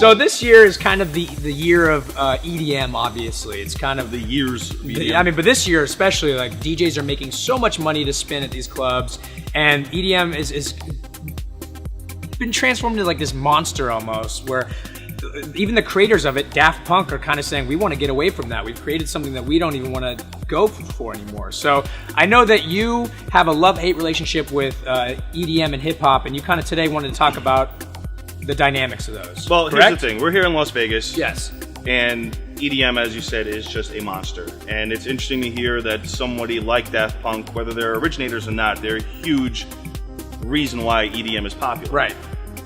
So this year is kind of the year of EDM, obviously. It's kind of The years. Of EDM. I mean, but this year especially, like DJs are making so much money to spend at these clubs, and EDM is been transformed into like this monster almost, where even the creators of it, Daft Punk, are kind of saying we want to get away from that. We've created something that we don't even want to go for anymore. So I know that you have a love-hate relationship with EDM and hip-hop, and you kind of today wanted to talk about the dynamics of those. Well, correct? here's the thing. We're here in Las Vegas. Yes. And EDM, as you said, is just a monster. And it's interesting to hear that somebody like Daft Punk, whether they're originators or not, they're a huge reason why EDM is popular. Right.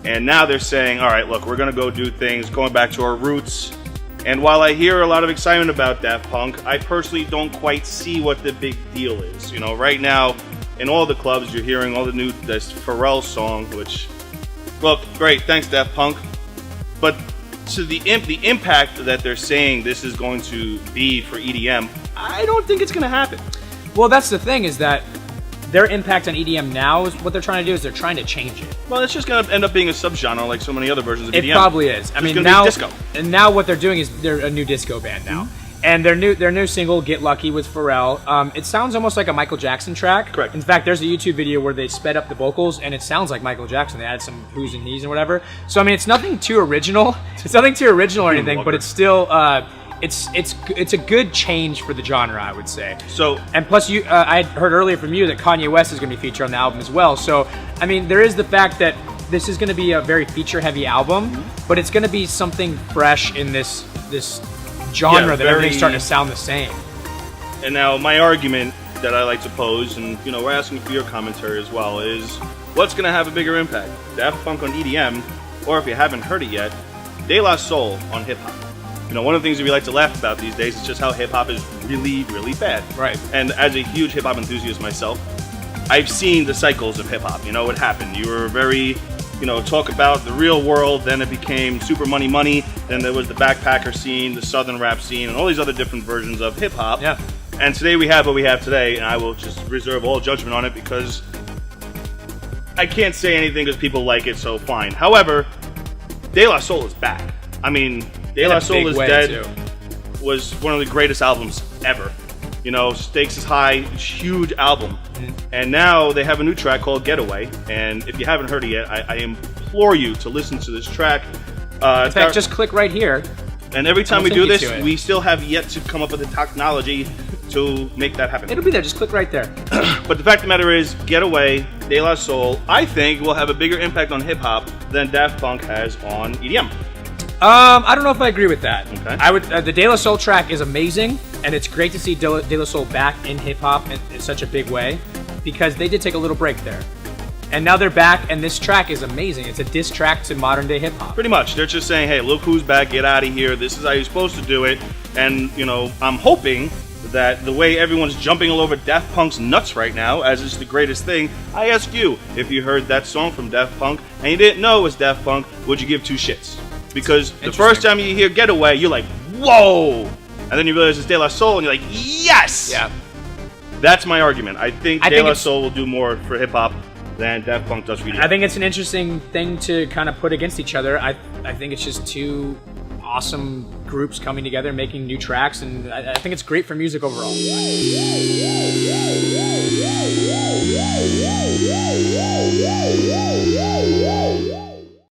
And now they're saying, all right, look, we're going to go do things, going back to our roots. And while I hear a lot of excitement about Daft Punk, I personally don't quite see what the big deal is. You know, right now, in all the clubs, you're hearing all the new, this Pharrell song, which, well, great, thanks Daft Punk. But to the impact that they're saying this is going to be for EDM, I don't think it's going to happen. Well, that's the thing, is that their impact on EDM now is what they're trying to do is they're trying to change it. Well, it's just going to end up being a subgenre like so many other versions of EDM. It probably is. I mean, gonna now be disco. And now what they're doing is they're a new disco band now. And their new single, Get Lucky, with Pharrell, it sounds almost like a Michael Jackson track. Correct. In fact, there's a YouTube video where they sped up the vocals, and it sounds like Michael Jackson. They added some who's and he's and whatever. So, I mean, it's nothing too original. It's nothing too original or anything, but it's still, it's a good change for the genre, I would say. So, and plus, I had heard earlier from you that Kanye West is going to be featured on the album as well. So, I mean, there is the fact that this is going to be a very feature-heavy album, but it's going to be something fresh in this genre that everything's starting to sound the same. And now my argument that I like to pose, and you know, we're asking for your commentary as well, is what's going to have a bigger impact? Daft Punk on EDM, or if you haven't heard it yet, De La Soul on hip hop. You know, one of the things that we like to laugh about these days is just how hip hop is really, really bad. Right. And as a huge hip hop enthusiast myself, I've seen the cycles of hip hop. You know what happened? You were very, you know, talk about the real world, then it became super money, then there was the backpacker scene, the southern rap scene, and all these other different versions of hip hop. Yeah. And today we have what we have today, and I will just reserve all judgment on it because I can't say anything because people like it, so fine. However, De La Soul is back. I mean, De La Soul is Dead was one of the greatest albums ever. You know, stakes is high, huge album. And now they have a new track called Getaway. And if you haven't heard it yet, I implore you to listen to this track. In fact, just click right here. And every time we do this, we still have yet to come up with the technology to make that happen. It'll be there. Just click right there. But the fact of the matter is, Getaway, De La Soul, I think will have a bigger impact on hip-hop than Daft Punk has on EDM. I don't know if I agree with that. Okay. I would. The De La Soul track is amazing, and it's great to see De La Soul back in hip hop in such a big way, because they did take a little break there, and now they're back, and this track is amazing. It's a diss track to modern day hip hop. Pretty much, they're just saying, "Hey, look who's back! Get out of here! This is how you're supposed to do it." And you know, I'm hoping that the way everyone's jumping all over Daft Punk's nuts right now, as it's the greatest thing. I ask you, if you heard that song from Daft Punk and you didn't know it was Daft Punk, would you give two shits? Because the first time you hear Getaway, you're like, whoa! And then you realize it's De La Soul, and you're like, yes! Yeah. That's my argument. I think De La Soul will do more for hip-hop than Daft Punk does for EDM. I think it's an interesting thing to kind of put against each other. I think it's just two awesome groups coming together, making new tracks, and I think it's great for music overall.